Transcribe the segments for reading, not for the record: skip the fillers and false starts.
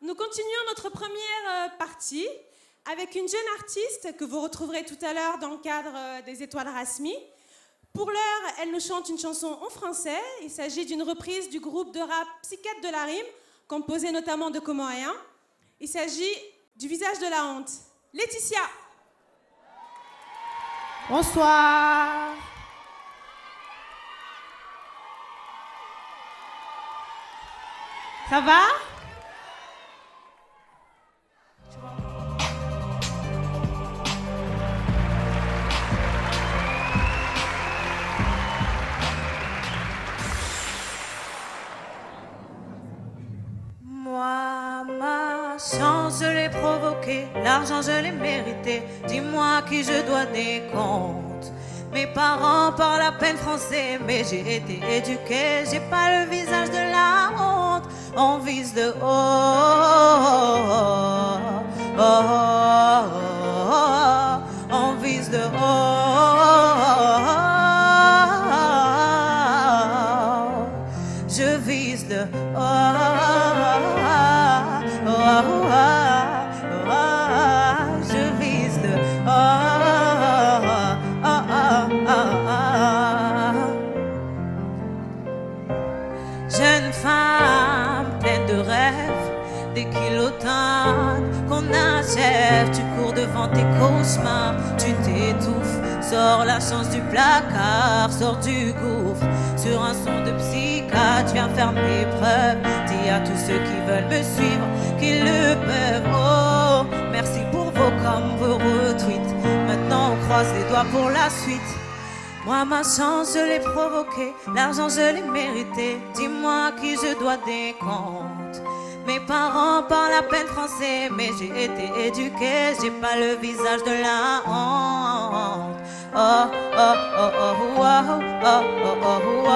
Nous continuons notre première partie avec une jeune artiste que vous retrouverez tout à l'heure dans le cadre des Étoiles Rasmi. Pour l'heure, elle nous chante une chanson en français. Il s'agit d'une reprise du groupe de rap Psychiatre de la Rime, composé notamment de Comoriens. Il s'agit du Visage de la honte. Laetitia. Bonsoir. Ça va? Moi, ma chance, je l'ai provoquée, l'argent, je l'ai mérité. Dis-moi qui je dois des comptes. Mes parents parlent à peine français, mais j'ai été éduquée. J'ai pas le visage de la honte. On vise de haut, on vise de haut. Je vise de haut. Je vise de jeune femme pleine de rêves, des kilotonnes qu'on achève. Tu cours devant tes cauchemars, tu t'étouffes. Sors la chance du placard, sors du gouffre. Sur un son de psychiatre, viens faire mes preuves. Dis à tous ceux qui veulent me suivre qu'ils le peuvent. Oh, merci pour vos coms, vos retweets. Maintenant on croise les doigts pour la suite. Moi ma chance je l'ai provoquée, l'argent je l'ai mérité. Dis-moi qui je dois des comptes. Mes parents parlent à peine français, mais j'ai été éduquée. J'ai pas le visage de la honte. Oh oh oh oh oh oh oh oh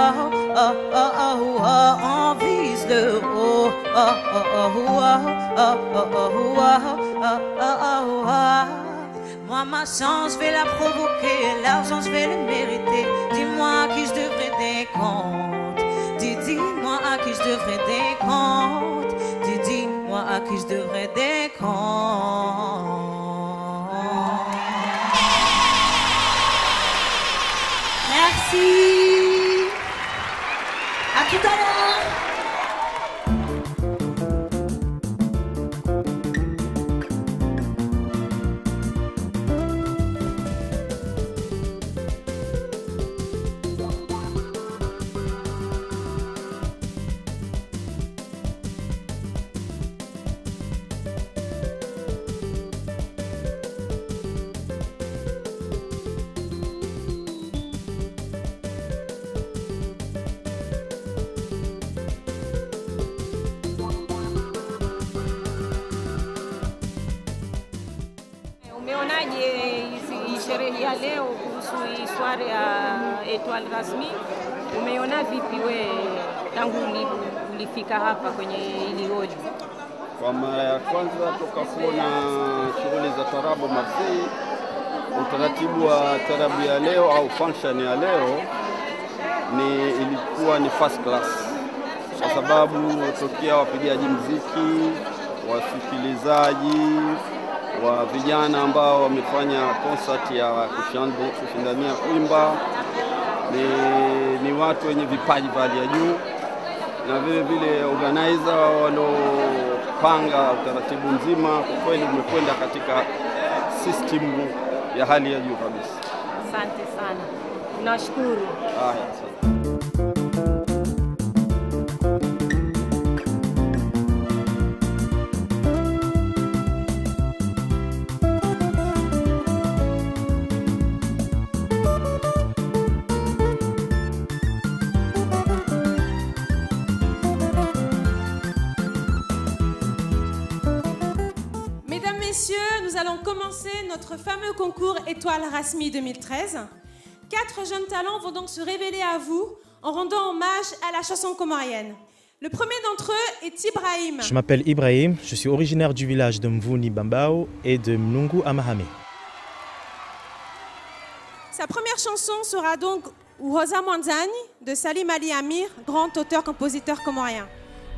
oh oh oh. On vise le haut. Oh oh oh oh oh oh oh oh. Moi ma chance, je vais la provoquer, l'argent je vais le mériter. Dis-moi à qui je devrais des comptes. Dis-moi à qui je devrais des comptes. Dis-moi à qui je devrais des comptes. Merci. À tout à l'heure. Umeonaje sherehe ya leo kuhusu swala ya Étoile Rasmi? Umeona vipi we tangu ulifika hapa kwenye hili hoji? Kwa mara ya kwanza toka kuona shughuli za tarabu Marseille, utaratibu wa tarabu ya leo au function ya leo ilikuwa ni first class, kwa sababu tokea wapigaji muziki, wasikilizaji, wa vijana ambao wamefanya concert ya kushindania kuimba, ni watu wenye vipaji vya juu, na vile vile organizer walopanga utaratibu mzima kwa kweli umekwenda katika system ya hali ya juu kabisa. Asante sana. Tunashukuru. Asante. Messieurs, nous allons commencer notre fameux concours Étoile Rasmi 2013. 4 jeunes talents vont donc se révéler à vous en rendant hommage à la chanson comorienne. Le premier d'entre eux est Ibrahim. Je m'appelle Ibrahim, je suis originaire du village de Mvuni Bambao et de Mlungu Amahame. Sa première chanson sera donc Uhoza Mwanzani de Salim Ali Amir, grand auteur-compositeur comorien.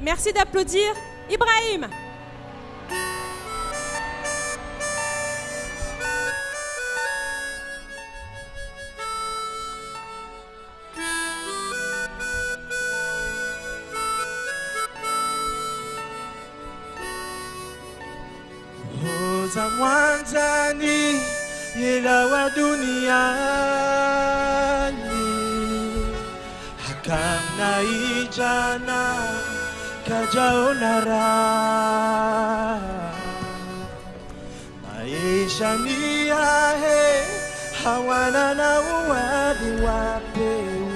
Merci d'applaudir Ibrahim. Za mwanzani ila wa duniani hakamna ijana kajaona raha maisha ni yahe hawana na uwadi wapeu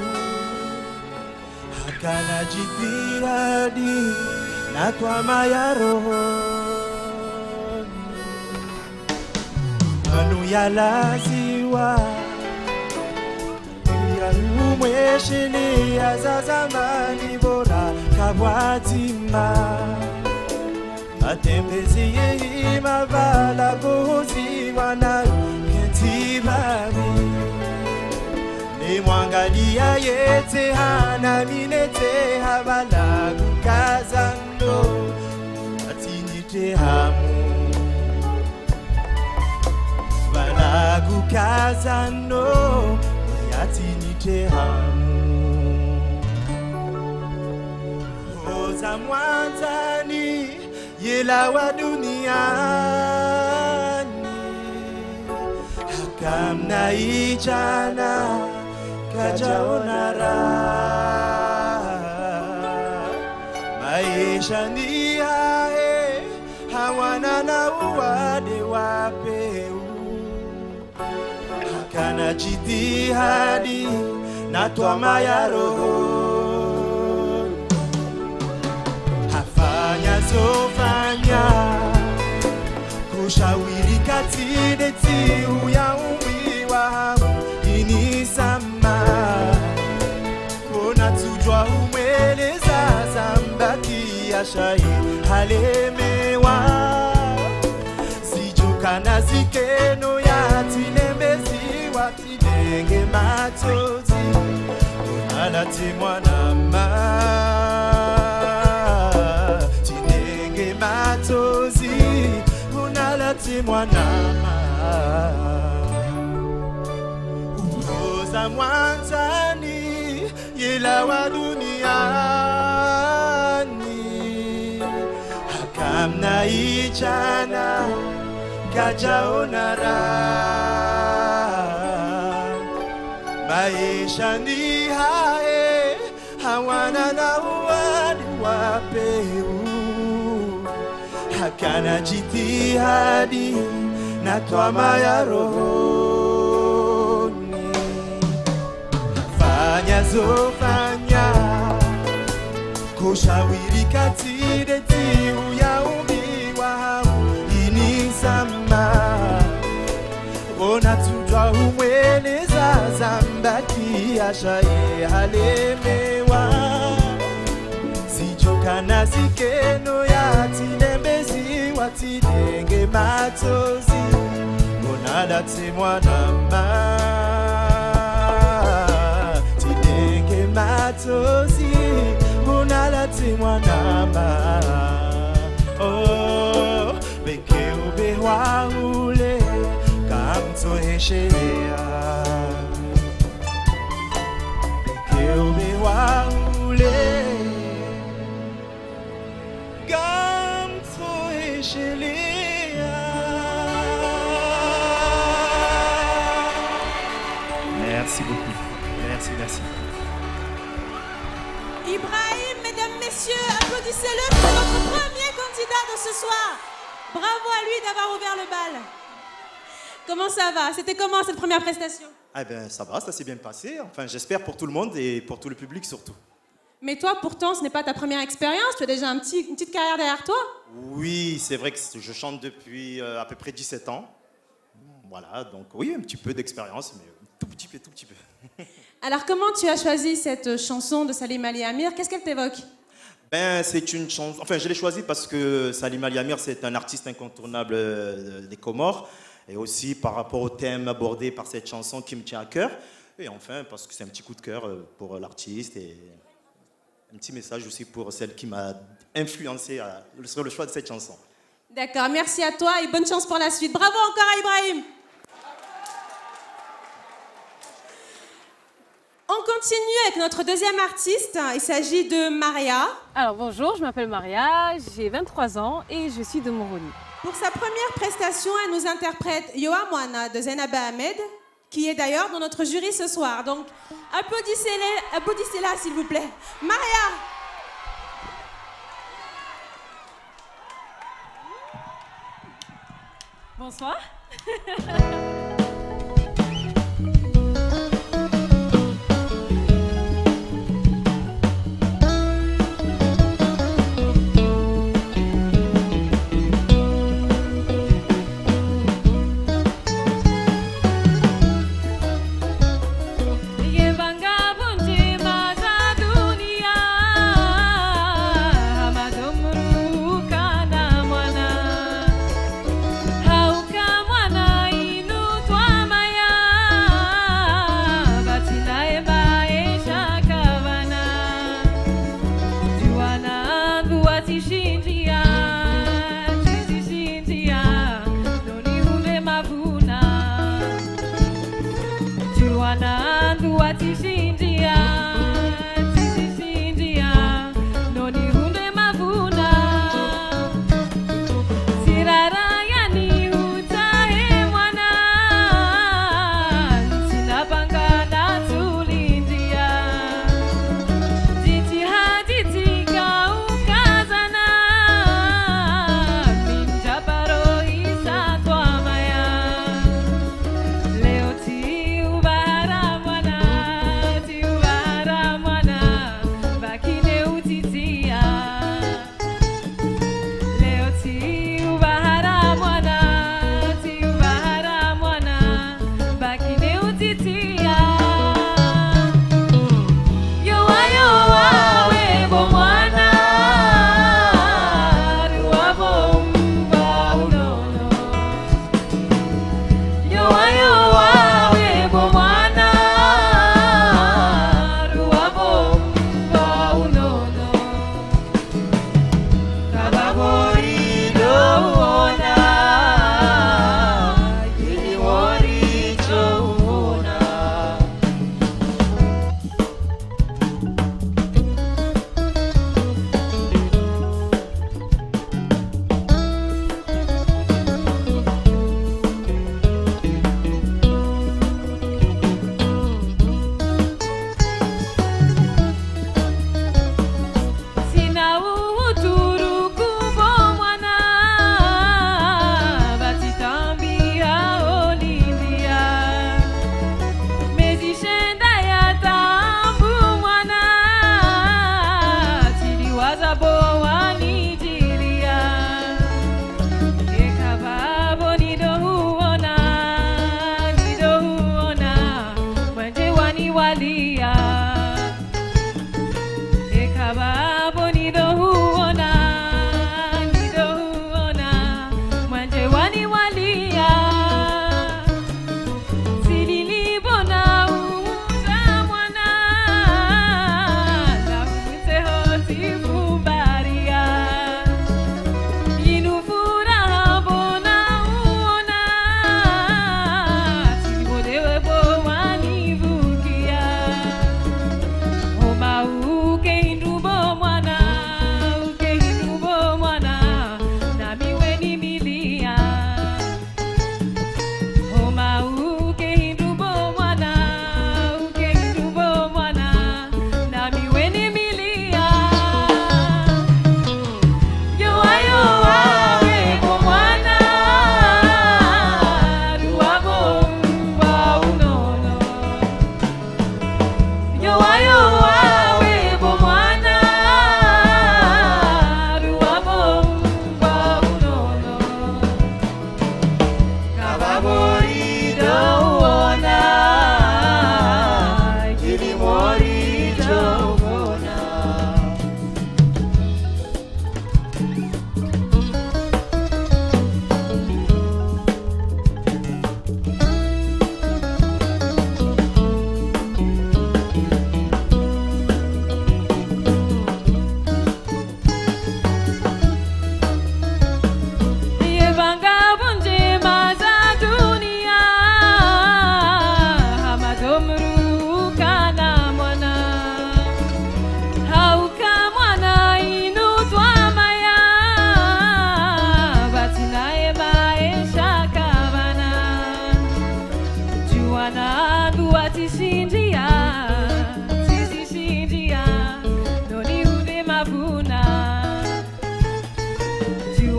hakana jitihadi na twama ya roho ya laziwa ya umweshini ya za zamani bora kabwatima matembezi yehi mavala gozi wanayo kentibami ni mwangalia yete hana minete habala kukazando atinite hamu Gukazano yatinite hamu Oza mwanzani yela wa duniani hakamna ijana kajaona raha maisha ni hae hawana na uwade wapeu kana jitihadi na twama ya roho hafanya zofanya kushawiri katide tiu ya umwi wa hamu inisama kona tujwa umweleza zambaki ya shahi halemewa sijukana zikeno ya tilembezi Tinenge matozi unalati mwana ma Tinenge matozi unalati mwana ma Uoza mwanzani yela wa duniani hakamna ijana kajaona raha maisha ni hae hawana na uwadi wapeu hakana jitihadi na twama ya rohoni fanya zofanya kushawiri katide tiu ya umbi wa hamu inisama ona tujwa umweleza zambaki ashaye halemewa sijokana zikeno ya tinembezi watidenge matozi onadate mwana ma tidenge matozi onadate mwana ma oh beke ubewa ule kamtoheshelea Keube waule kamtoheshelea Merci beaucoup. Merci, merci. Ibrahim, mesdames, messieurs, applaudissez-le pour notre premier candidat de ce soir. Bravo à lui d'avoir ouvert le bal. Comment ça va? C'était comment cette première prestation? Eh bien, ça va, ça s'est bien passé. Enfin, j'espère pour tout le monde et pour tout le public surtout. Mais toi, pourtant, ce n'est pas ta première expérience. Tu as déjà une petite carrière derrière toi. Oui, c'est vrai que je chante depuis à peu près 17 ans. Voilà, donc oui, un petit peu d'expérience, mais tout petit peu, tout petit peu. Alors, comment tu as choisi cette chanson de Salim Ali Amir? Qu'est-ce qu'elle t'évoque? Ben, c'est une chanson... Enfin, je l'ai choisie parce que Salim Ali Amir, c'est un artiste incontournable des Comores. Et aussi par rapport au thème abordé par cette chanson qui me tient à cœur. Et enfin, parce que c'est un petit coup de cœur pour l'artiste et un petit message aussi pour celle qui m'a influencé sur le choix de cette chanson. D'accord, merci à toi et bonne chance pour la suite. Bravo encore à Ibrahim. On continue avec notre deuxième artiste. Il s'agit de Maria. Alors bonjour, je m'appelle Maria, j'ai 23 ans et je suis de Moroni. Pour sa première prestation, elle nous interprète Yoa Moana de Zainaba Ahmed, qui est d'ailleurs dans notre jury ce soir. Donc applaudissez-la s'il vous plaît. Maria. Bonsoir. Hauka mwana inu twa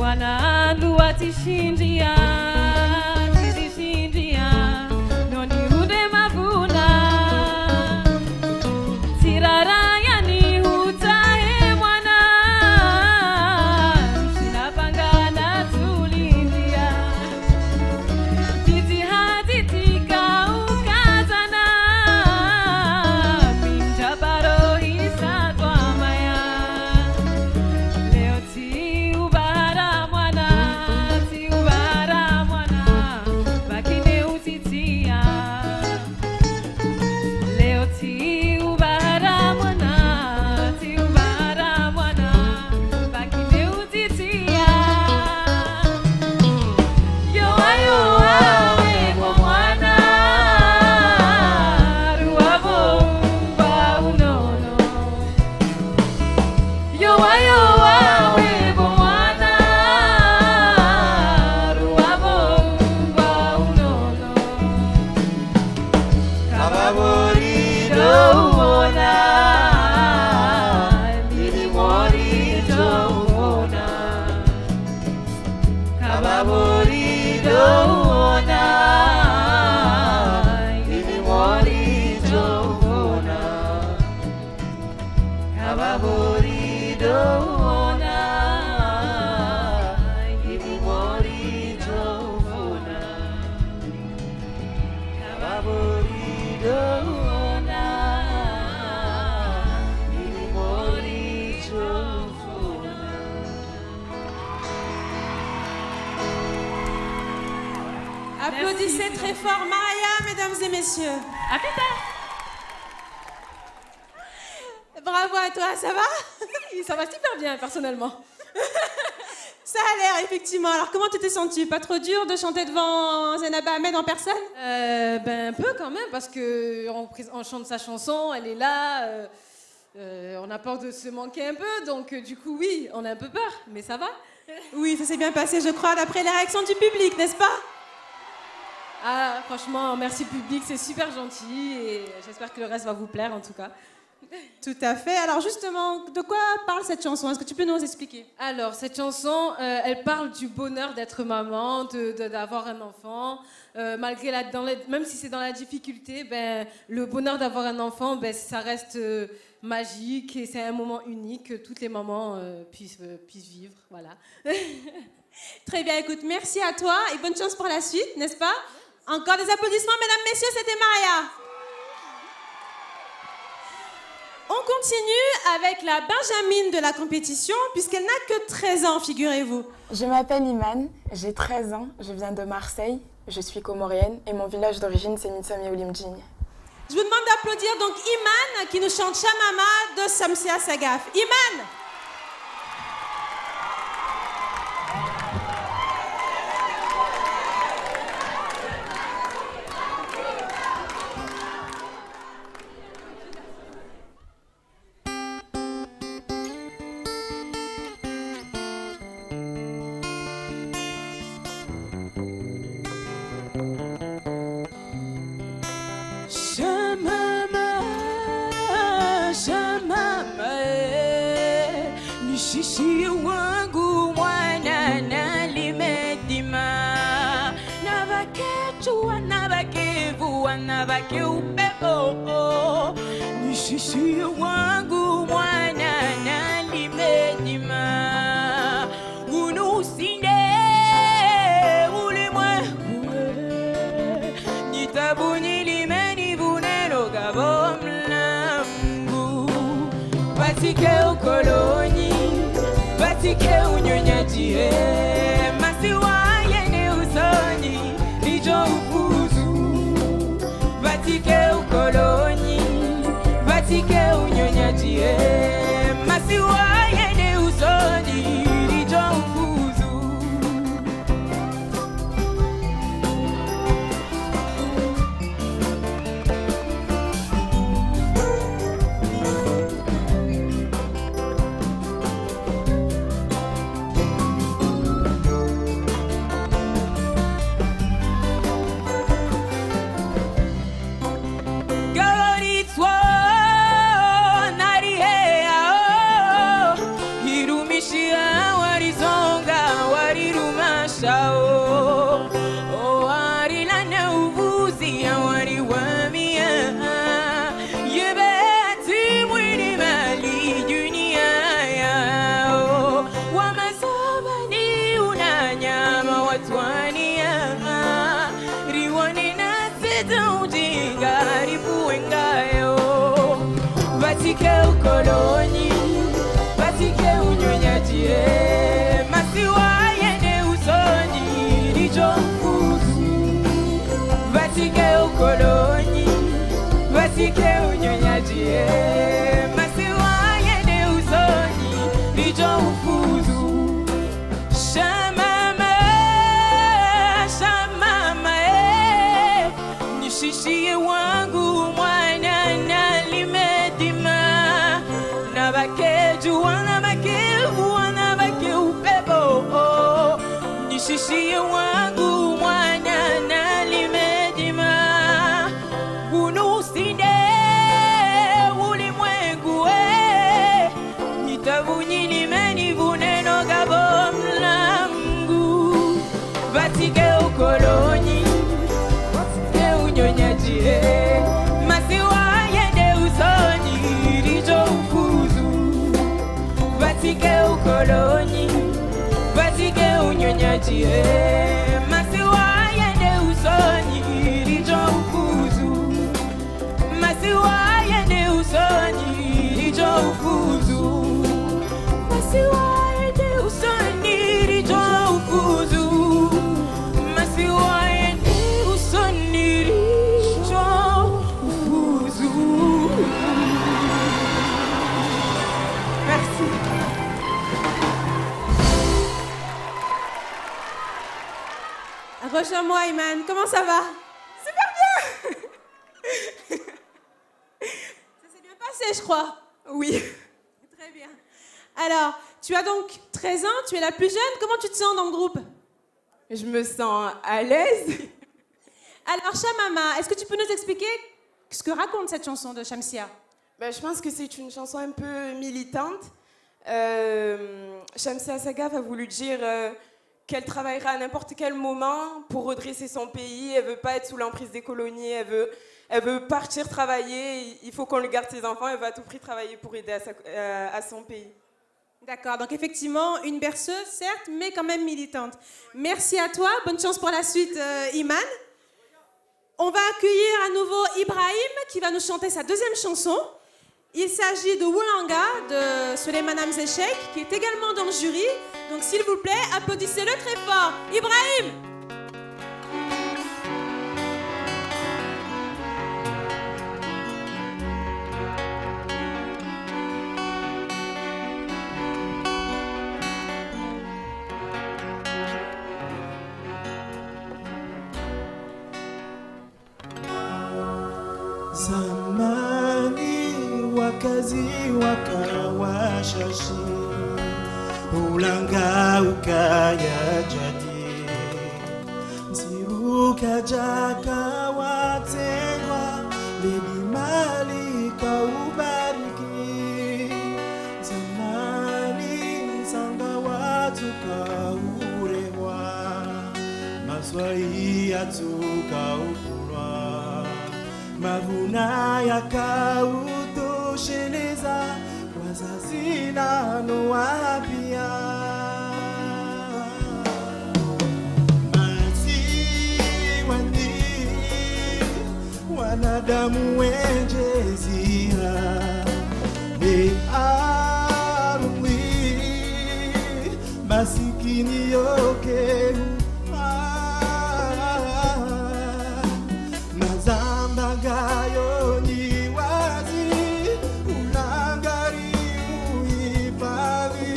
Bwana ndua tishindia tizishindia noni rude mavuna tirara yani hutahe mwana shinapangana tulindia titi hatitika ukazana pinjabaro hisatwa maya leo ti ubara mwana bakine utitia leo ti ubara mwana bakine utitia yoa yoa wego mwana ruabo mba unono yoa yoa wego mwana ruabo mba unono kababorido uona mini morito uona kababorido uona mini morito uona kababorido uona mini morito uona kababorido uona mini morito uona. Applaudissez très fort Maria, mesdames et messieurs. À plus tard. Bravo à toi, ça va? Ça va super bien personnellement. Ça a l'air, effectivement. Alors, comment tu t'es sentie? Pas trop dur de chanter devant Zainab Ahmed en personne? Un peu quand même, parce qu'on chante sa chanson, elle est là, on a peur de se manquer un peu, donc du coup, oui, on a un peu peur, mais ça va. Oui, ça s'est bien passé, je crois, d'après la réaction du public, n'est-ce pas? Ah, franchement, merci public, c'est super gentil, et j'espère que le reste va vous plaire en tout cas. Tout à fait. Alors justement, de quoi parle cette chanson? Est-ce que tu peux nous expliquer? Alors, cette chanson, elle parle du bonheur d'être maman, d'avoir un enfant. Malgré même si c'est dans la difficulté, ben, le bonheur d'avoir un enfant, ben, ça reste magique et c'est un moment unique que toutes les mamans puissent vivre. Voilà. Très bien, écoute, merci à toi et bonne chance pour la suite, n'est-ce pas? Encore des applaudissements, mesdames, messieurs, c'était Maria. On continue avec la Benjamine de la compétition, puisqu'elle n'a que 13 ans, figurez-vous. Je m'appelle Iman, j'ai 13 ans, je viens de Marseille, je suis comorienne et mon village d'origine c'est Mitsami Oulimdjing. Je vous demande d'applaudir donc Iman qui nous chante Chamama de Samsia Sagaf. Iman! Nishishi wangu mwana nalimedima nabakechua nabakevua nabake upepo nishishi wangu mwana nalimedima unusinde ulimwengu nitabuni limeni vuneno gabomla Mungu batike ukoloni batike unyonyaji masiwa yene usoni lijo ufuzu batike ukoloni batike unyonyaji masiwa yene usoni lijo ufuzu watwania riwani na sita ujinga ribuengayo batike ukoloni batike unyonyaji masiwa yende usoni rijofuzu batike ukoloni batike unyonyaji masiwa yende usoni rijofuzu Shishie wangu mwana nalimedima na bake juwa na bake upepo nishishie wangu mwana nalimedima unusinde ulimwengu nitavunyilime vuneno gabo mlangu batike ukoloni unyonyaji masiwa yende usoni rijofuzu batike ukoloni batike unyonyaji masiwa yende usoni rijofuzu masiwa yende usoni rijofuzu masiwa yende usoni rijofuzu masiwa Rejoins-moi, Iman. Comment ça va? Super bien. Ça s'est bien passé, je crois. Oui. Très bien. Alors, tu as donc 13 ans, tu es la plus jeune. Comment tu te sens dans le groupe? Je me sens à l'aise. Alors, Shamama, est-ce que tu peux nous expliquer ce que raconte cette chanson de Shamsia? Je pense que c'est une chanson un peu militante. Shamsia Sagaf a voulu dire qu'elle travaillera à n'importe quel moment pour redresser son pays. Elle ne veut pas être sous l'emprise des colonies. Elle veut partir travailler. Il faut qu'on lui garde ses enfants. Elle va à tout prix travailler pour aider à son pays. D'accord, donc effectivement, une berceuse, certes, mais quand même militante. Merci à toi. Bonne chance pour la suite, Iman. On va accueillir à nouveau Ibrahim qui va nous chanter sa deuxième chanson. Il s'agit de Wulanga de Suleiman Hamzechek qui est également dans le jury. Donc s'il vous plaît, applaudissez-le très fort. Ibrahim! Zamani wakazi wakawashashi Ulanga ukaya jadi Ziukaja kawatengwa Bibi mali kaubariki Zamani sanga watu kaurewa Maswai atukaukurwa Mavuna yakautosheleza wazazi nano wapia Maziwani wanadamu wenjezia Bearumwi masikini yoke Gayo ni wazi unangari uifavi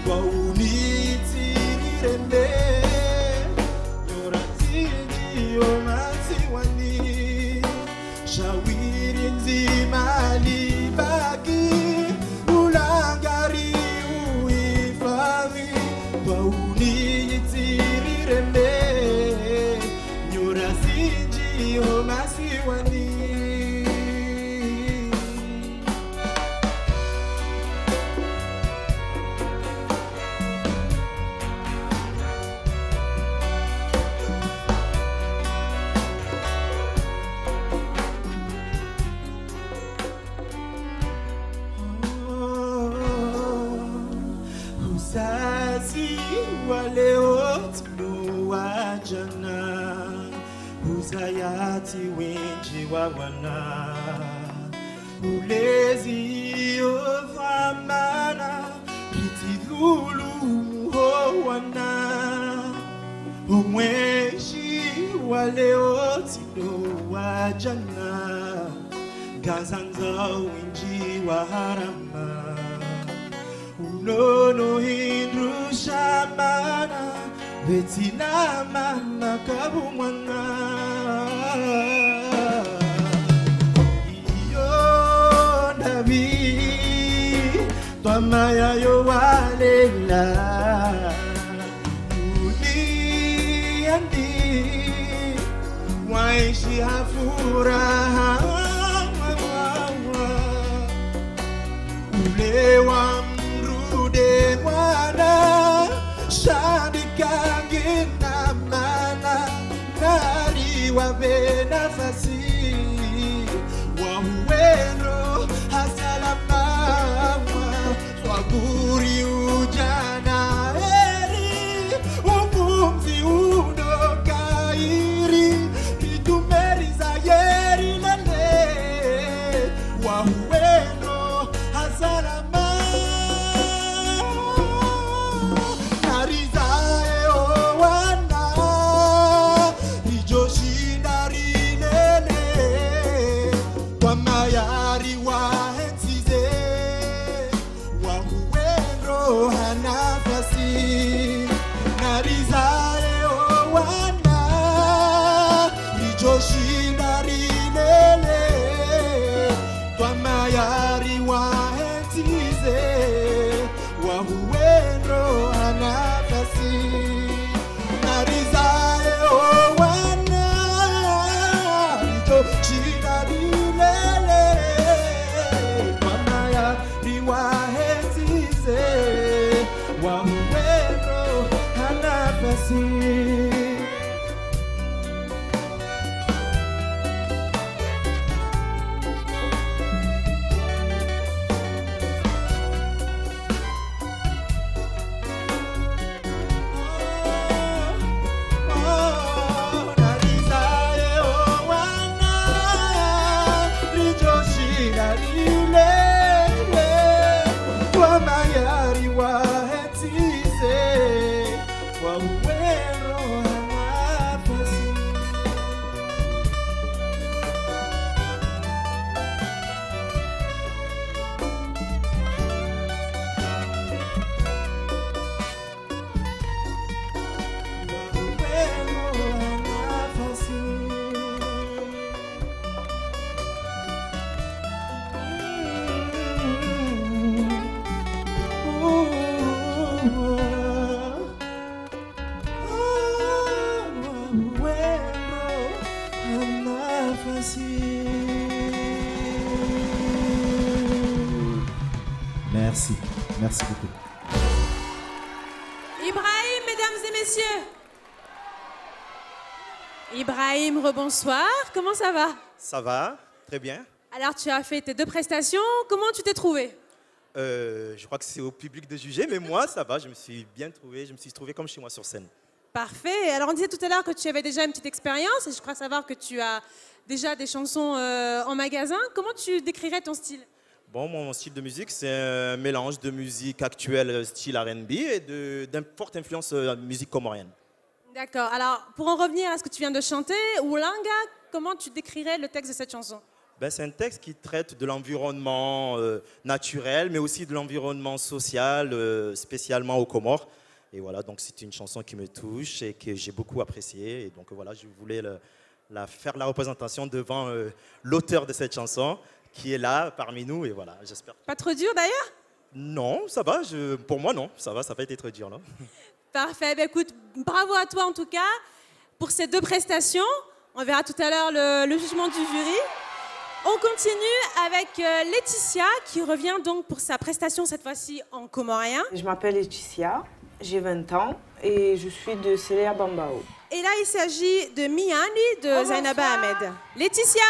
kwa uniti nirembe yoratini omasiwani shawiri nzima libaki unangari uifavi kwa uniti nirembe yoratini omasiwani Uzazi wale otuwa jana uzayati winji wa wana ulezi ovamana ritilulu muhowana umweshi wa leo tido wa jana gazanza winji wa harama unono hindru shamana betina mama kabumwana iyo nabi twamaya yo walela uniandi waishi hafuraha ule wa mrude mwana shabika na mana nari wabe nafasi wa uweno hasalama swaguri ujana eri upumzi udokairi kitumeri za yeri lele wa uweno hasalama Merci, merci beaucoup. Ibrahim, mesdames et messieurs. Ibrahim, rebonsoir. Comment ça va? Ça va, très bien. Alors, tu as fait tes 2 prestations. Comment tu t'es trouvé? Je crois que c'est au public de juger, mais moi, ça va. Je me suis bien trouvé. Je me suis trouvé comme chez moi sur scène. Parfait. Alors, on disait tout à l'heure que tu avais déjà une petite expérience. Et je crois savoir que tu as déjà des chansons en magasin. Comment tu décrirais ton style? Bon, mon style de musique, c'est un mélange de musique actuelle, style R&B, et d'une forte influence musique comorienne. D'accord. Alors, pour en revenir à ce que tu viens de chanter, Oulanga, comment tu décrirais le texte de cette chanson? Ben, c'est un texte qui traite de l'environnement naturel, mais aussi de l'environnement social, spécialement aux Comores. Et voilà, donc c'est une chanson qui me touche et que j'ai beaucoup appréciée. Et donc voilà, je voulais faire la représentation devant l'auteur de cette chanson, qui est là parmi nous, et voilà, j'espère. Pas trop dur d'ailleurs? Non, ça va, pour moi non, ça va pas été trop dur, non. Parfait, ben, écoute, bravo à toi en tout cas pour ces 2 prestations. On verra tout à l'heure le jugement du jury. On continue avec Laetitia qui revient donc pour sa prestation cette fois-ci en comorien. Je m'appelle Laetitia, j'ai 20 ans et je suis de Célia Bambao. Et là il s'agit de Miani de Zainaba Ahmed. Laetitia.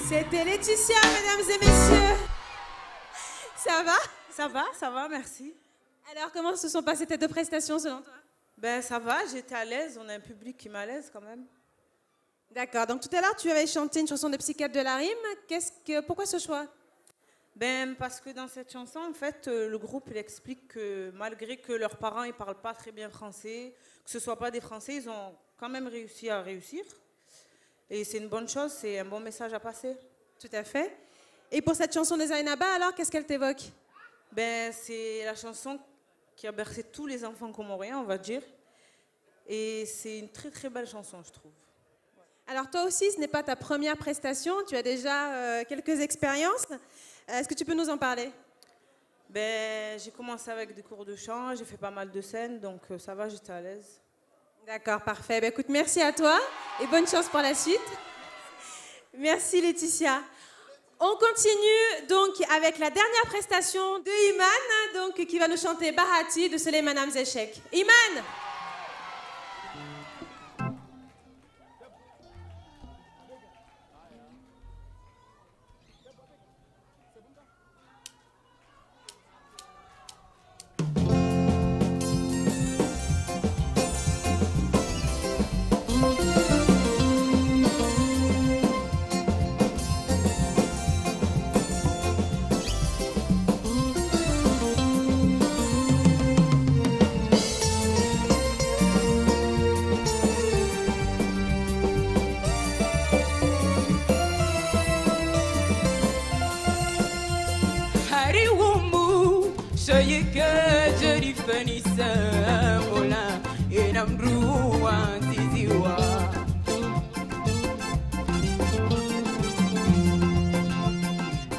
C'était Laetitia, mesdames et messieurs. Ça va? Ça va, merci. Alors, comment se sont passées tes 2 prestations selon toi? Ben, ça va, j'étais à l'aise, on a un public qui m'a à l'aise quand même. D'accord, donc tout à l'heure, tu avais chanté une chanson de Psychiatre de la Rime. Pourquoi ce choix? Ben, parce que dans cette chanson, en fait, le groupe il explique que malgré que leurs parents ne parlent pas très bien français, que ce ne soit pas des Français, ils ont quand même réussi à réussir. Et c'est une bonne chose, c'est un bon message à passer. Tout à fait. Et pour cette chanson de Zainaba, alors, qu'est-ce qu'elle t'évoque? Ben, c'est la chanson qui a bercé tous les enfants comoriens, on va dire. Et c'est une très très belle chanson, je trouve. Alors toi aussi, ce n'est pas ta première prestation, tu as déjà quelques expériences. Est-ce que tu peux nous en parler? Ben, j'ai commencé avec des cours de chant, j'ai fait pas mal de scènes, donc ça va, j'étais à l'aise. D'accord, parfait. Ben, écoute, merci à toi et bonne chance pour la suite. Merci Laetitia. On continue donc avec la dernière prestation de Iman, donc, qui va nous chanter Bahati de Suleiman Hamzeshek. Iman!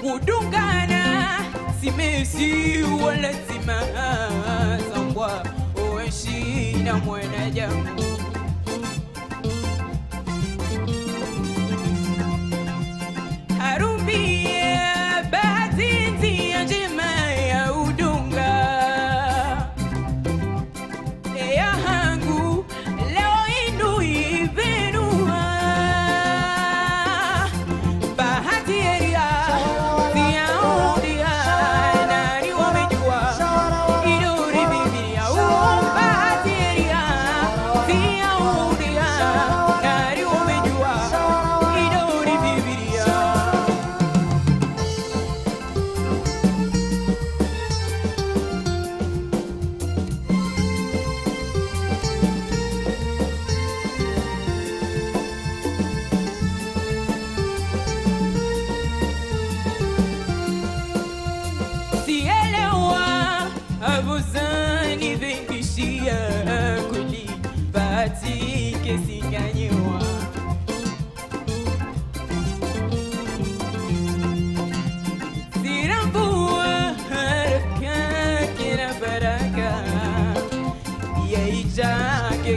Udungana simesi wala sima sambwa oeshi na mwana jamu harumbi bahati ya jema ya udunga ya hangu leo inu ivenua bahati ya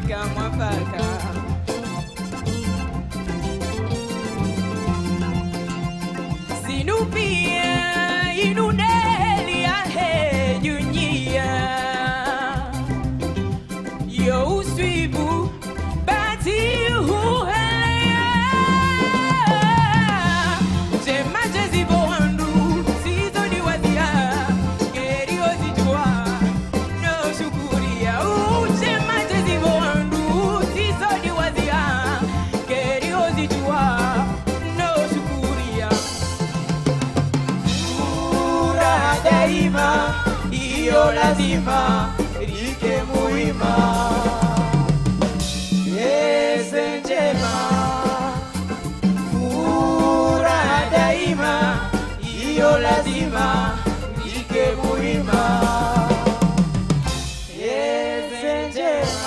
kama paka sinupia inuneli ya he dunia yo uswibu bati huhaya jema jezibo handu sizo ni wazia kerio zijua no shukuria jema jezibo handu sizo ni wazia kerio zijua no shukuria ura daima iyo lazima rike muima ese njema furaha daima iyo lazima rike muima ese njema.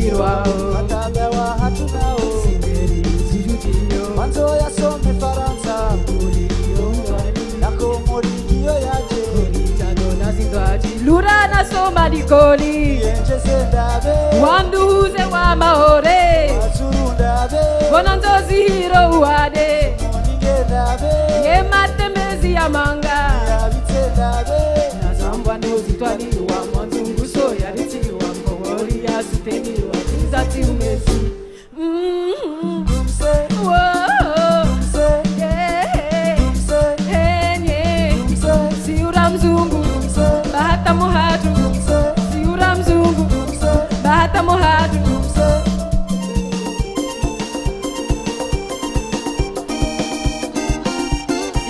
zirwa matabewa hatunao singeri zijudio manzo ya some faransa nako moriyo yaje jano nazindwaji lura na soma likoli wanduze wa mahore bonanzozi hiro uade ye matembezi ya manga nazambwa nozitwaliwa mwanzunguso yaritiwa mkongori yasuteniwa tizati umezi siura mzungu bahata muhadu siura mzungu bahata muhadu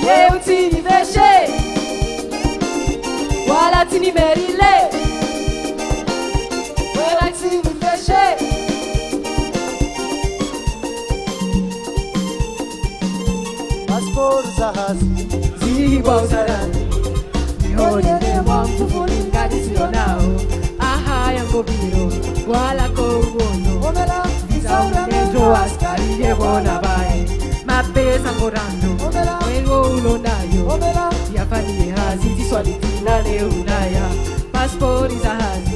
ye utini veshe wala tini merile wala tini veshe Paspor zahazi ziwa uzarani niholinde mwangu fulingani sionao aha yango biro wala kogono visa unejo askari yebona bae mapesa morando wengo ulonayo yafanyie hazi tiswalitina leo unaya paspori za hazi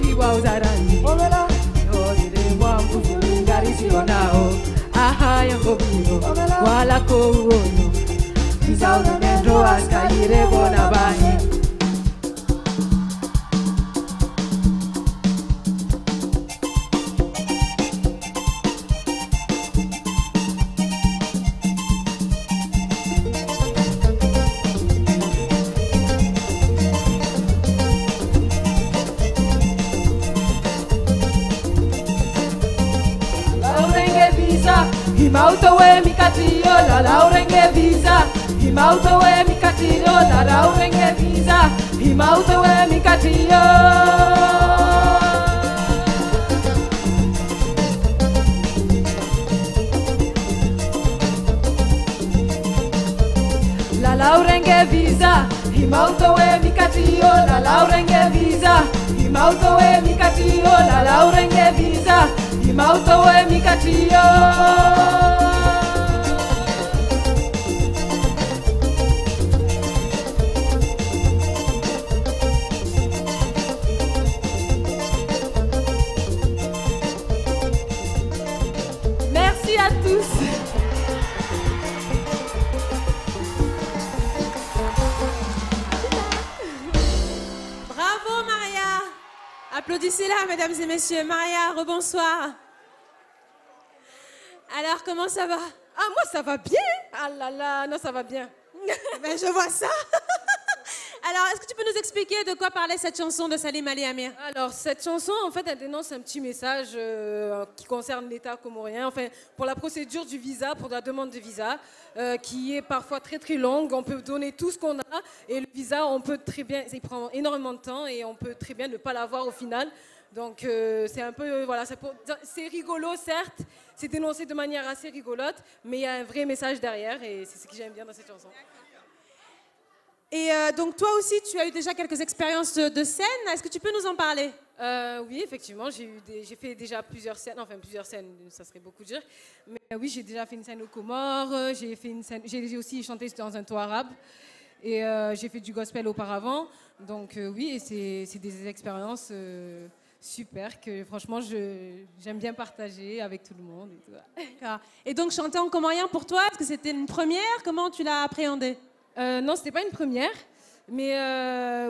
ziwa uzarani niholinde mwangu fulingani sionao aha yango biro wala kogono visa unejo askari yebona bae Himauto we mikatio la laurenge visa. Himauto we mikatio la laurenge visa. Himauto we mikatio. La laurenge visa. Himauto we mikatio la laurenge visa. Himauto we mikatio la laurenge visa. Himauto we mikatio. Merci à tous. Bravo Maria. Applaudissez-la, mesdames et messieurs. Maria, rebonsoir. Alors, comment ça va? Ah, moi, ça va bien. Ah là là, non, ça va bien. Ben, je vois ça. Alors, est-ce que tu peux nous expliquer de quoi parlait cette chanson de Salim Ali Amir? Alors, cette chanson, en fait, elle dénonce un petit message qui concerne l'État comorien. Enfin, pour la procédure du visa, pour la demande de visa, qui est parfois très très longue. On peut donner tout ce qu'on a et le visa, on peut très bien, il prend énormément de temps et on peut très bien ne pas l'avoir au final. Donc, c'est un peu, voilà, c'est rigolo, certes. C'est dénoncé de manière assez rigolote, mais il y a un vrai message derrière et c'est ce que j'aime bien dans cette chanson. Et donc toi aussi, tu as eu déjà quelques expériences de scène. Est-ce que tu peux nous en parler? Oui, effectivement, j'ai fait déjà plusieurs scènes, enfin plusieurs scènes, ça serait beaucoup dire. Mais oui, j'ai déjà fait une scène aux Comores, j'ai aussi chanté dans un tour arabe et j'ai fait du gospel auparavant. Donc oui, et c'est des expériences super que franchement j'aime bien partager avec tout le monde. Et donc chanter en comorien pour toi, est-ce que c'était une première? Comment tu l'as appréhendé? Non, c'était pas une première, mais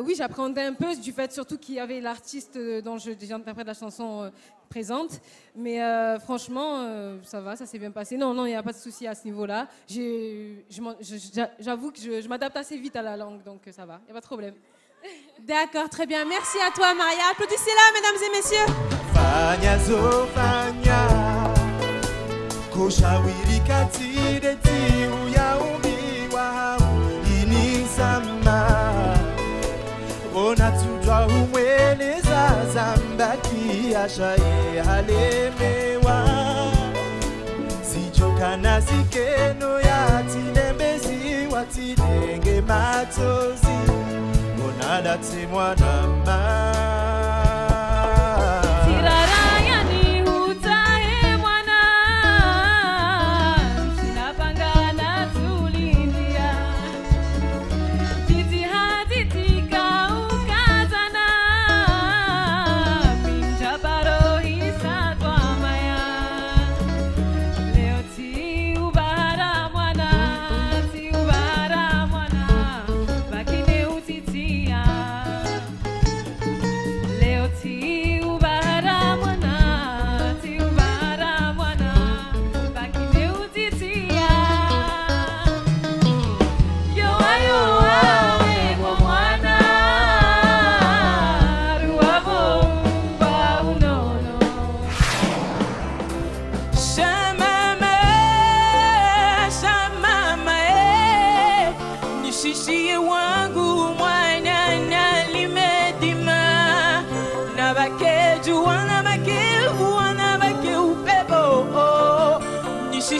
oui, j'appréhendais un peu du fait surtout qu'il y avait l'artiste dont j'interprète la chanson présente. Mais franchement, ça va, ça s'est bien passé. Non, il n'y a pas de souci à ce niveau-là. J'avoue que je m'adapte assez vite à la langue, donc ça va, il n'y a pas de problème. D'accord, très bien. Merci à toi, Maria. Applaudissez-la, mesdames et messieurs. Onatujwa umweleza zambaki ashaye halemewa sichoka na zikeno ya tilembezi watilenge matozi onadate mwana ma Tiraraya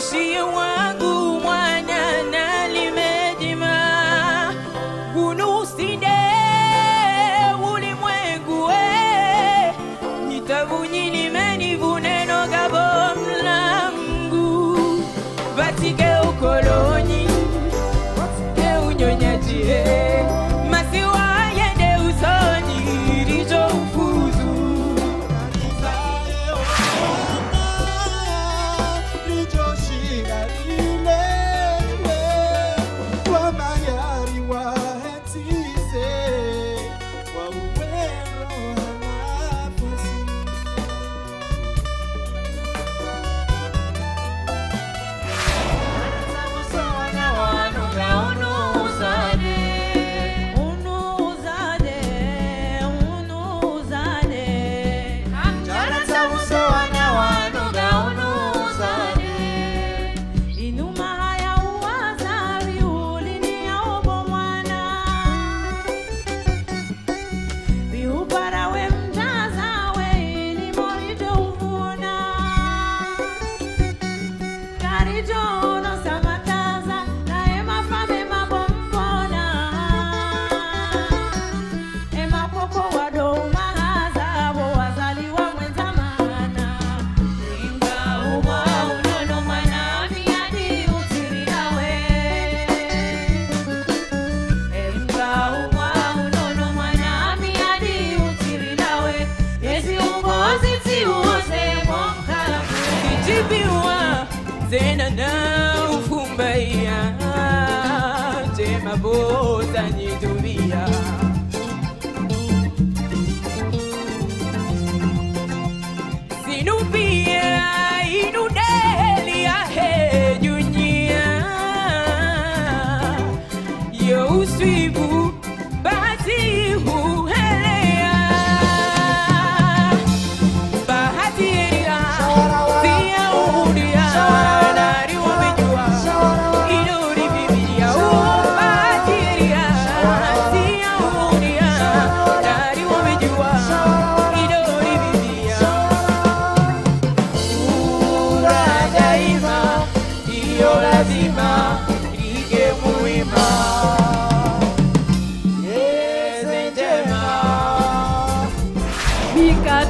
ushie wangu mwana limejima unusinde ulimwengu nitavunyi limeni vuneno gabo mlangu vatike ukoloni unyonyaji masiwa yende usoni rijo ufuzu Zena na ufumbaya Tema boza nidubia Sinupia inudeli ahe dunia Yo usibu bahati huhelea Bahati eria Tia udia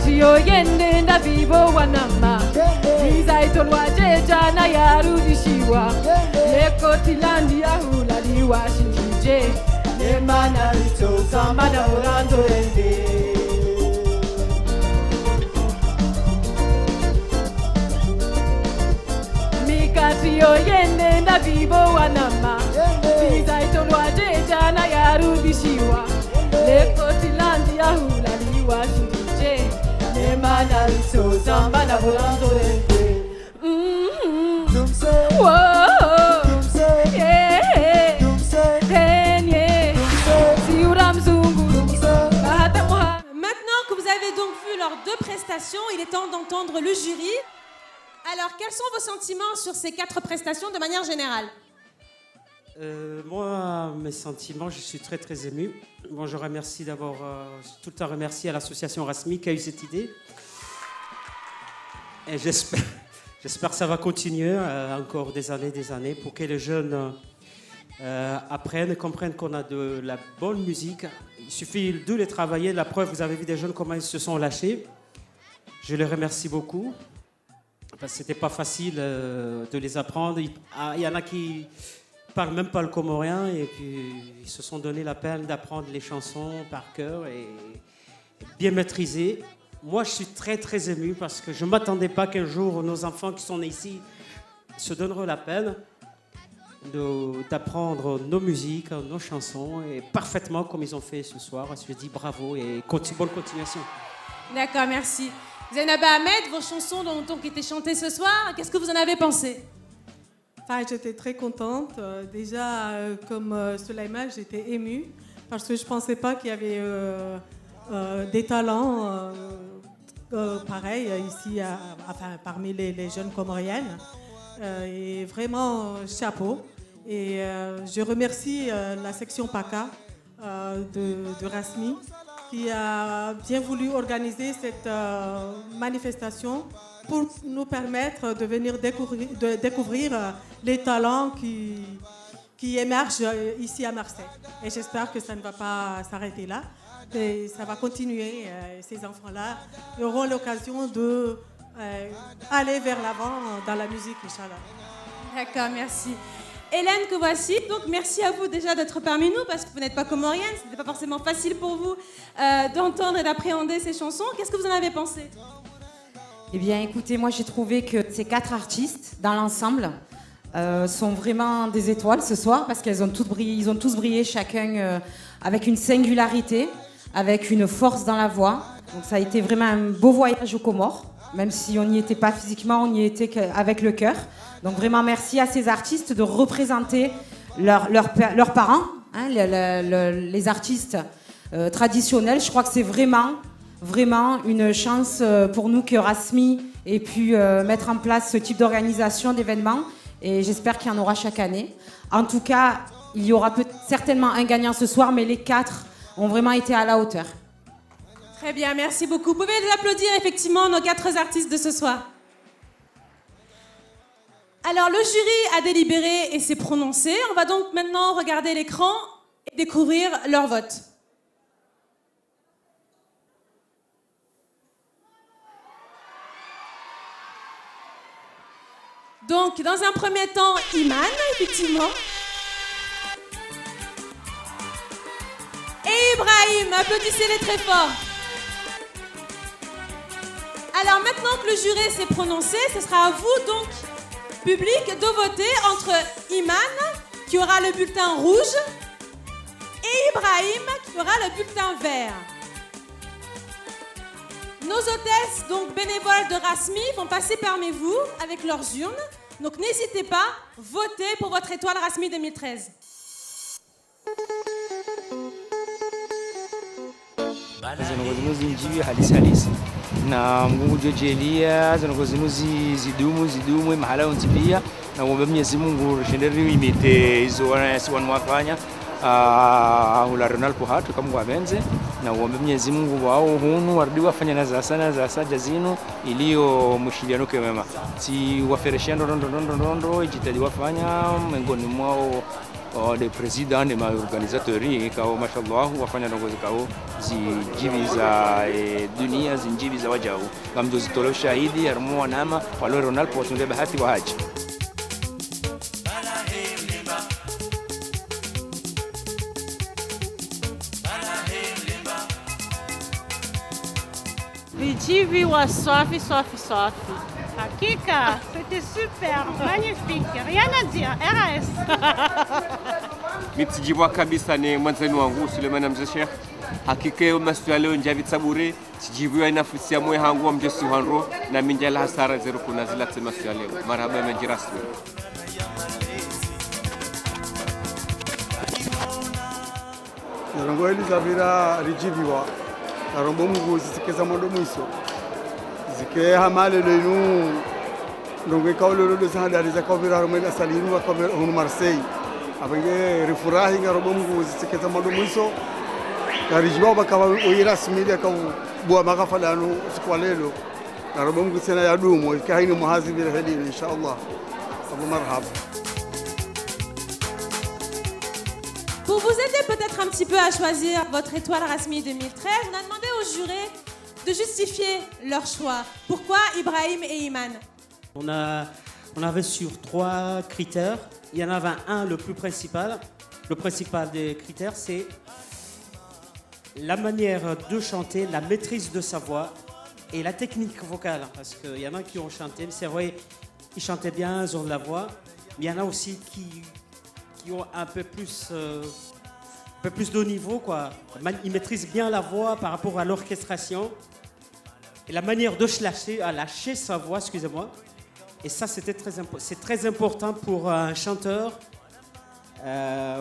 Yo yende nda vivo wanama Nizaitolwa jeja na yarudishiwa Leko tilandi ya hulaliwa shinje Nemana rito samana orando ende Mikati yo yende nda vivo wanama Nizaitolwa jeja na yarudishiwa Leko tilandi ya hulaliwa shinje Nemana riso zamba na volando rende Dumse yeah Renye Siura mzungu Maintenant que vous avez donc vu leurs deux prestations, il est temps d'entendre le jury. Alors, quels sont vos sentiments sur ces 4 prestations de manière générale? Moi, mes sentiments, je suis très très ému. Bon, je remercie d'abord, tout le temps remercié à l'association Rasmi qui a eu cette idée. Et j'espère que ça va continuer encore des années pour que les jeunes apprennent et comprennent qu'on a de la bonne musique. Il suffit de les travailler. La preuve, vous avez vu des jeunes comment ils se sont lâchés. Je les remercie beaucoup. Parce que c'était pas facile de les apprendre. Il y en a qui parlent même pas le comorien et puis ils se sont donné la peine d'apprendre les chansons par cœur et bien maîtriser. Moi, je suis très très ému parce que je ne m'attendais pas qu'un jour nos enfants qui sont nés ici se donneront la peine d'apprendre nos musiques, nos chansons et parfaitement comme ils ont fait ce soir. Je dis bravo et bonne continuation. D'accord, merci. Zainaba Ahmed, vos chansons qui étaient chantées ce soir, qu'est-ce que vous en avez pensé? Enfin, j'étais très contente. Déjà, comme Soulaïma, j'étais émue parce que je ne pensais pas qu'il y avait des talents pareils ici, enfin, parmi les jeunes comoriennes. Et vraiment, chapeau. Et je remercie la section PACA de Rasmi qui a bien voulu organiser cette manifestation pour nous permettre de venir découvrir les talents qui émergent ici à Marseille. Et j'espère que ça ne va pas s'arrêter là. Et ça va continuer. Ces enfants-là auront l'occasion d'aller vers l'avant dans la musique, Inch'Allah. D'accord, merci. Hélène, que voici. Donc, merci à vous déjà d'être parmi nous parce que vous n'êtes pas comorienne. Ce n'était pas forcément facile pour vous d'entendre et d'appréhender ces chansons. Qu'est-ce que vous en avez pensé? Eh bien, écoutez, moi j'ai trouvé que ces 4 artistes, dans l'ensemble, sont vraiment des étoiles ce soir parce qu'ils ont tous brillé chacun avec une singularité, avec une force dans la voix. Donc ça a été vraiment un beau voyage aux Comores, même si on n'y était pas physiquement, on y était avec le cœur. Donc vraiment merci à ces artistes de représenter leurs parents, hein, les artistes traditionnels. Je crois que c'est vraiment une chance pour nous que Rasmi ait pu mettre en place ce type d'organisation, d'événements. Et j'espère qu'il y en aura chaque année. En tout cas, il y aura certainement un gagnant ce soir, mais les 4 ont vraiment été à la hauteur. Très bien, merci beaucoup. Vous pouvez les applaudir effectivement nos 4 artistes de ce soir. Alors, le jury a délibéré et s'est prononcé. On va donc maintenant regarder l'écran et découvrir leur vote. Donc, dans un premier temps, Iman, effectivement. Et Ibrahim, applaudissez-les très fort. Alors, maintenant que le jury s'est prononcé, ce sera à vous, donc, public, de voter entre Iman, qui aura le bulletin rouge, et Ibrahim, qui aura le bulletin vert. Nos hôtesses, donc bénévoles de Rasmi, vont passer parmi vous avec leurs urnes. Donc n'hésitez pas, votez pour votre étoile Rasmi 2013. Zinakuwa zinjiwi halisi na Mungu jojelia zinakuwa zidumu mahala untibia na kuomba Mwenyezi Mungu shenderi imite hizo wanafanya ula Ronald Puhatu kama wabenze na kuomba Mwenyezi Mungu wao hunu warudi wafanya na za saja zinu iliyo mshiliano kema si wafereshendo rondo ijitali wafanya miongoni mwao des présidents des organisateurs kao mashallah wafanya nongozi kao zijibiza dunia zinjibiza wajao ngamdo zitolo shahidi armu wanama walo Ronald Puhatu bahati wa haji. Vijivi wa safi. Hakika, c'était super, magnifique, rien à dire, RAS. Mitijibwa kabisa ni mwanzani wangu Suleiman Mzee. Hakika masuala leo njavi tsabure tijibu ina fusia moyo hangu mjosi hanro na minjala hasara zero kuna zila masuala leo. Marhaba majirasmi. Narongo Elizabira rijibiwa. Narombo Mungu zisikeza modo mwiso. Zike hamale lenu ndongo ikawlo lo sahada za kawira romela salinu wa kawira hunu Marseille abenge rifurahi ngarobo Mungu zisikeza modo mwiso karijiwa bakawa oyirasmi ya kawu bua makafalano sikwalelo ngarobo Mungu tena yadumu ikaini muhazibi helini inshallah abu marhaba. Pour vous aider peut-être un petit peu à choisir votre étoile Rasmi 2013, on a demandé aux jurés de justifier leur choix. Pourquoi Ibrahim et Iman? On avait sur 3 critères. Il y en avait un, le plus principal. Le principal des critères, c'est la manière de chanter, la maîtrise de sa voix et la technique vocale. Parce qu'il y en a qui ont chanté, c'est vrai, ils chantaient bien, ils ont de la voix. Mais il y en a aussi qui ont un peu plus de niveau, quoi. Ils maîtrisent bien la voix par rapport à l'orchestration et la manière de lâcher sa voix, excusez-moi. Et ça, c'est très important pour un chanteur.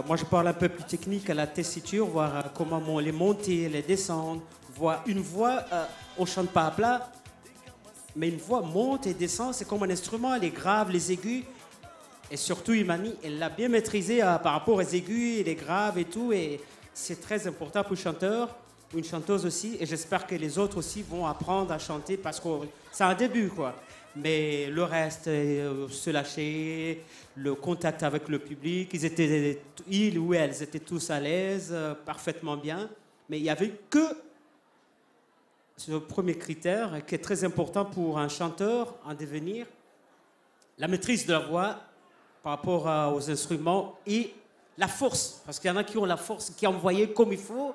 Moi, je parle un peu plus technique à la tessiture, voir comment les monter, les descendre. Une voix, on ne chante pas à plat, mais une voix monte et descend, c'est comme un instrument, les graves, les aigus. Et surtout, Imani, elle l'a bien maîtrisé par rapport aux aigus et les graves et tout. Et c'est très important pour le chanteur. une chanteuse aussi, et j'espère que les autres aussi vont apprendre à chanter parce que c'est un début, quoi. Mais le reste, se lâcher, le contact avec le public, ils ou elles étaient tous à l'aise, parfaitement bien. Mais il n'y avait que ce premier critère qui est très important pour un chanteur en devenir, la maîtrise de la voix par rapport aux instruments et la force. Parce qu'il y en a qui ont la force, qui envoyent comme il faut.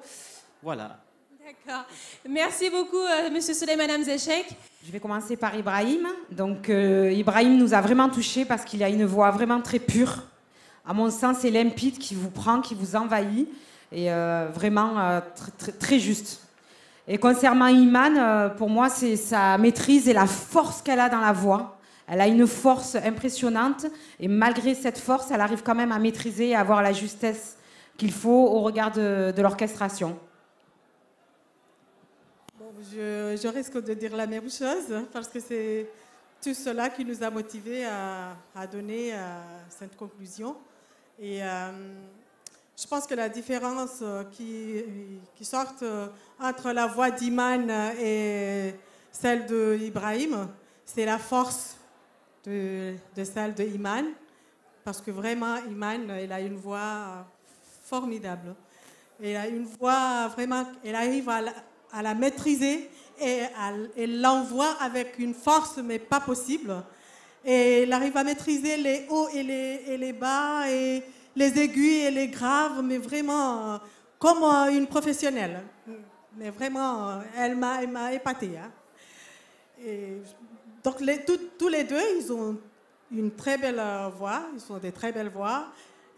Voilà. D'accord. Merci beaucoup, Monsieur Souleymane Hamzechek. Je vais commencer par Ibrahim. Donc, Ibrahim nous a vraiment touchés parce qu'il a une voix vraiment très pure. À mon sens, c'est limpide, qui vous prend, qui vous envahit. Et vraiment très juste. Et concernant Iman, pour moi, c'est sa maîtrise et la force qu'elle a dans la voix. Elle a une force impressionnante. Et malgré cette force, elle arrive quand même à maîtriser et à avoir la justesse qu'il faut au regard de l'orchestration. Je risque de dire la même chose parce que c'est tout cela qui nous a motivés à donner cette conclusion. Et je pense que la différence qui sort entre la voix d'Iman et celle d'Ibrahim, c'est la force de celle d'Iman. Parce que vraiment, Iman, elle a une voix formidable. Elle a une voix vraiment, elle arrive à la maîtriser et elle l'envoie avec une force, mais pas possible. Et elle arrive à maîtriser les hauts et les bas, et les aigus et les graves, mais vraiment comme une professionnelle. Mais vraiment, elle m'a épatée. Hein. Et donc tous les deux, ils ont une très belle voix, ils ont des très belles voix,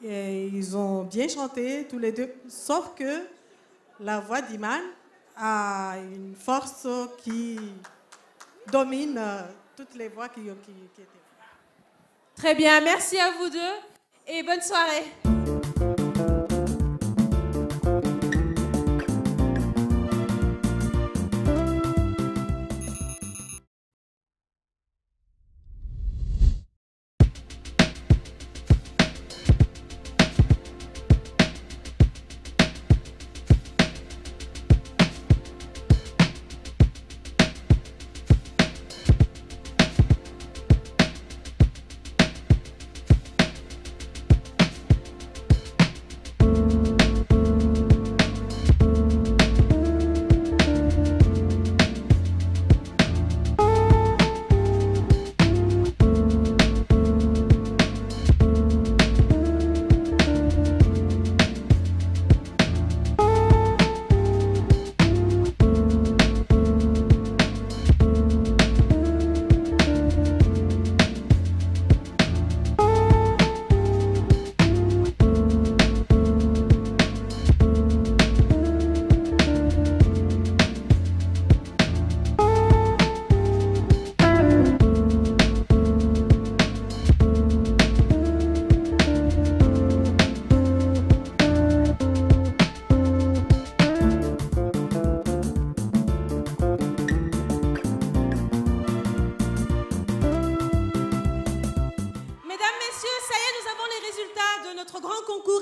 et ils ont bien chanté tous les deux, sauf que la voix d'Iman a une force qui domine toutes les voix qui étaient. Très bien, merci à vous deux et bonne soirée.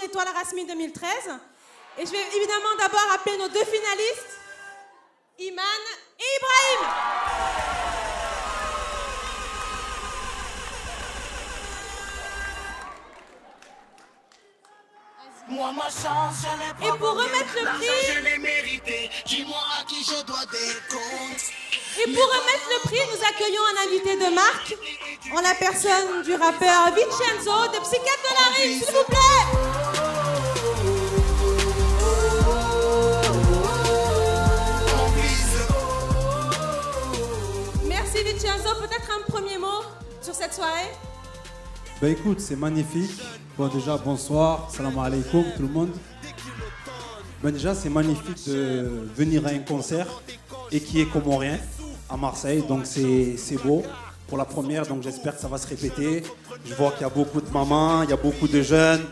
Étoile Rasmi 2013. Et je vais évidemment d'abord appeler nos deux finalistes, Iman et Ibrahim. Moi, ma chance, je l'ai pas. Et pour remettre le prix, je l'ai mérité. Dis-moi à qui je dois des comptes. Et pour remettre le prix, nous accueillons un invité de marque, en la personne du rappeur Vincenzo, de Psychiatre de la Rime, s'il vous plaît. Merci Vincenzo, peut-être un premier mot sur cette soirée? Bah écoute, c'est magnifique. Bon déjà, bonsoir, salam alaikum tout le monde. Ben déjà, c'est magnifique de venir à un concert et qui est comorien à Marseille, donc c'est beau pour la première, donc j'espère que ça va se répéter. Je vois qu'il y a beaucoup de mamans, il y a beaucoup de jeunes.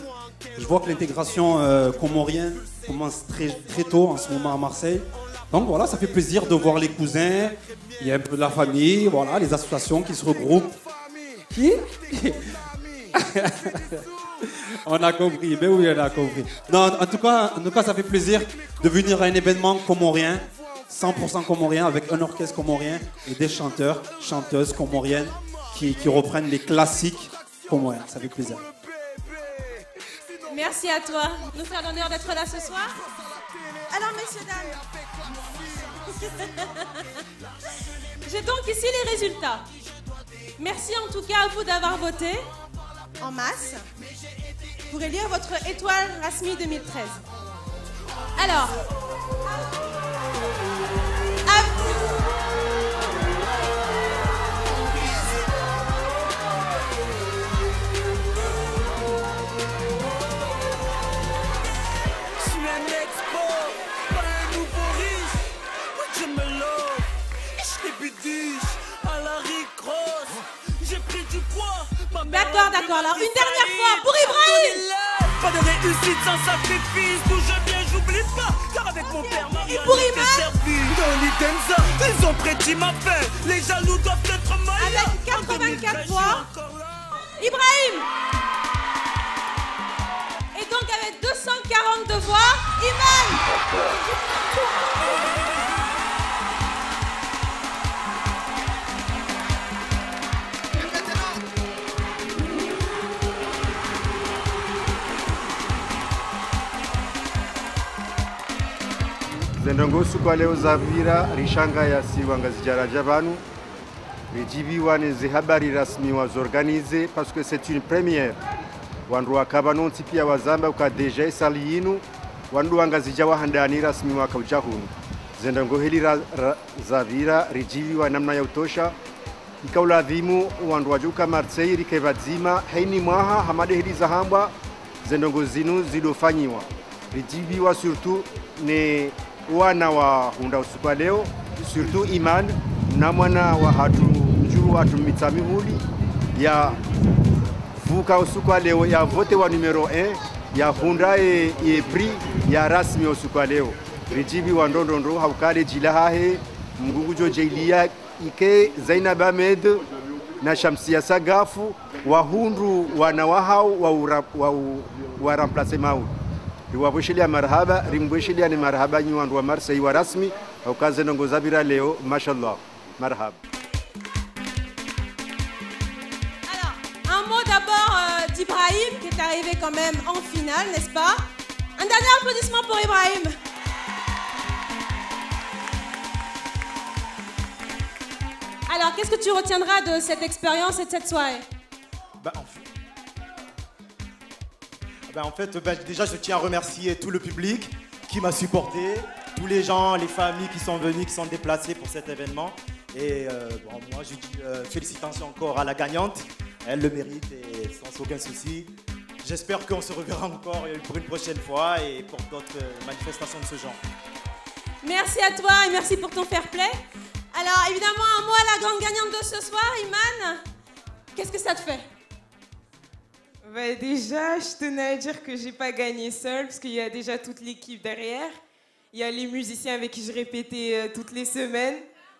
Je vois que l'intégration comorienne commence très tôt en ce moment à Marseille. Donc voilà, ça fait plaisir de voir les cousins, il y a un peu de la famille, voilà, les associations qui se regroupent. Qui On a compris, mais oui, on a compris. Non, en tout cas, ça fait plaisir de venir à un événement comorien, 100% comorien, avec un orchestre comorien et des chanteurs, chanteuses comoriennes qui reprennent les classiques comoriens. Ça fait plaisir. Merci à toi. Nous faire l'honneur d'être là ce soir. Alors, messieurs, dames, j'ai donc ici les résultats. Merci en tout cas à vous d'avoir voté en masse pour élire votre étoile Rasmi 2013. Alors, d'accord. Alors, une dernière fois pour Ibrahim. Pas de réussite sans sacrifice. D'où je viens, j'oublie pas. Car avec mon père, et pour Iman, Tony Denza, ils ont prêté ma paix. Les jaloux doivent être malades. Avec 84 voix, Ibrahim. Et donc avec 242 voix, Iman. Zendongo suku leo Zavira rishanga yasiwa ngazijaraja vanu rijibiwa nezi habari rasmi wazorganize parce que c'est une première wandu wakabanonsi pia wazamba uka deja saliyinu wandu wangazijawa handani rasmi wakaujahunu Zendongo hili Zavira rijibiwa namna ya utosha ikaulazimu wandu wajuka Marseille rikevadzima haini mwaha hamade hili zahambwa Zendongo zinu zidofanyiwa rijibiwa surtout ne wana wa hunda usiku leo surtout Iman na mwana wa hatu njuru watu mitamihuli ya vuka usiku leo ya vote wa numero 1 ya hunda e prix ya rasmi usiku leo rijibi wa ndondondo haukale jilahahe mgugujo jailia ike Zainab Ahmed na Shamsia Sagafu wa hundu wana wahau wa remplacement Riwabushilia marhaba, rimbushilia ni marhaba nyuandu wa Marseille wa rasmi, au kaze nongo Zavira leo, mashallah, marhaba. Alors, un mot d'abord d'Ibrahim qui est arrivé quand même en finale, n'est-ce pas? Un dernier applaudissement pour Ibrahim. Alors, qu'est-ce que tu retiendras de cette expérience et de cette soirée? En fait, déjà, je tiens à remercier tout le public qui m'a supporté, tous les gens, les familles qui sont venus, qui sont déplacés pour cet événement. Et moi, je dis félicitations encore à la gagnante. Elle le mérite et sans aucun souci. J'espère qu'on se reverra encore pour une prochaine fois et pour d'autres manifestations de ce genre. Merci à toi et merci pour ton fair play. Alors, évidemment, un mot à la grande gagnante de ce soir, Iman. Qu'est-ce que ça te fait? Déjà, je tenais à dire que j'ai pas gagné seule parce qu'il y a déjà toute l'équipe derrière. Il y a les musiciens avec qui je répétais toutes les semaines,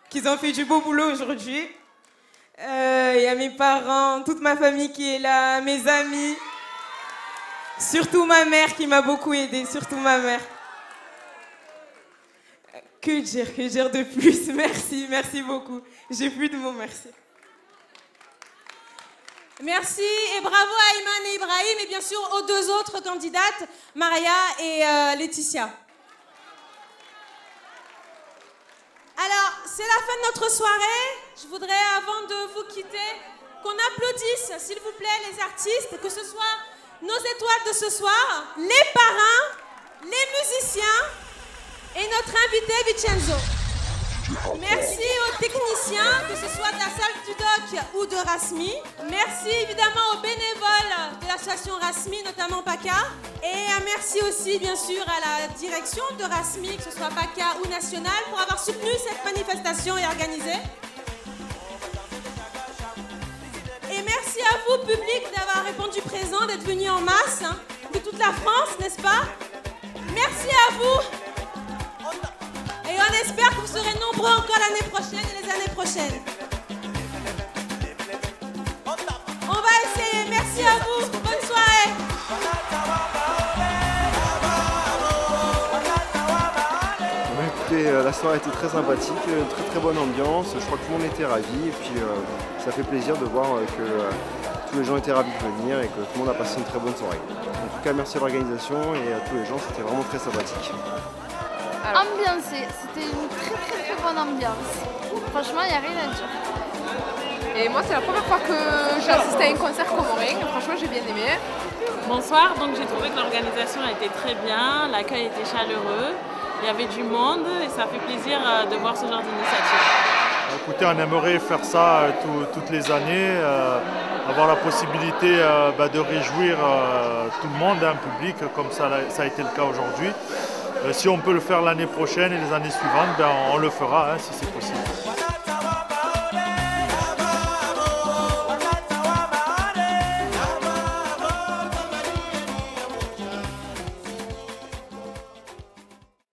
qui ont fait du beau boulot aujourd'hui. Il y a mes parents, toute ma famille qui est là, mes amis. Surtout ma mère qui m'a beaucoup aidée, surtout ma mère. Que dire de plus? Merci beaucoup. J'ai plus de mots, merci. Merci et bravo à Iman et Ibrahim et bien sûr aux deux autres candidates, Maria et Laetitia. Alors, c'est la fin de notre soirée. Je voudrais, avant de vous quitter, qu'on applaudisse, s'il vous plaît, les artistes, que ce soit nos étoiles de ce soir, les parrains, les musiciens et notre invité Vincenzo. Merci aux techniciens, que ce soit de la salle du Doc ou de Rasmi. Merci évidemment aux bénévoles de l'association Rasmi, notamment PACA. Et un merci aussi bien sûr à la direction de Rasmi, que ce soit PACA ou National, pour avoir soutenu cette manifestation et organisé. Et merci à vous, public, d'avoir répondu présent, d'être venu en masse, de toute la France, n'est-ce pas? Merci à vous. Et on espère que vous serez nombreux encore l'année prochaine et les années prochaines. On va essayer. Merci à vous. Bonne soirée. la soirée était très sympathique, très très bonne ambiance, je crois que tout le monde était ravi et puis ça fait plaisir de voir que tous les gens étaient ravis de venir et que tout le monde a passé une très bonne soirée. En tout cas merci à l'organisation et à tous les gens, c'était vraiment très sympathique. Ambiancé, c'était une très bonne ambiance. Franchement, il n'y a rien à dire. Et moi, c'est la première fois que j'ai assisté à un concert comorien. Franchement, j'ai bien aimé. Bonsoir, donc j'ai trouvé que l'organisation a été très bien, l'accueil était chaleureux, il y avait du monde et ça fait plaisir de voir ce genre d'initiative. Écoutez, on aimerait faire ça toutes les années, avoir la possibilité de réjouir tout le monde, un public, comme ça a été le cas aujourd'hui. Si on peut le faire l'année prochaine et les années suivantes, on le fera si c'est possible.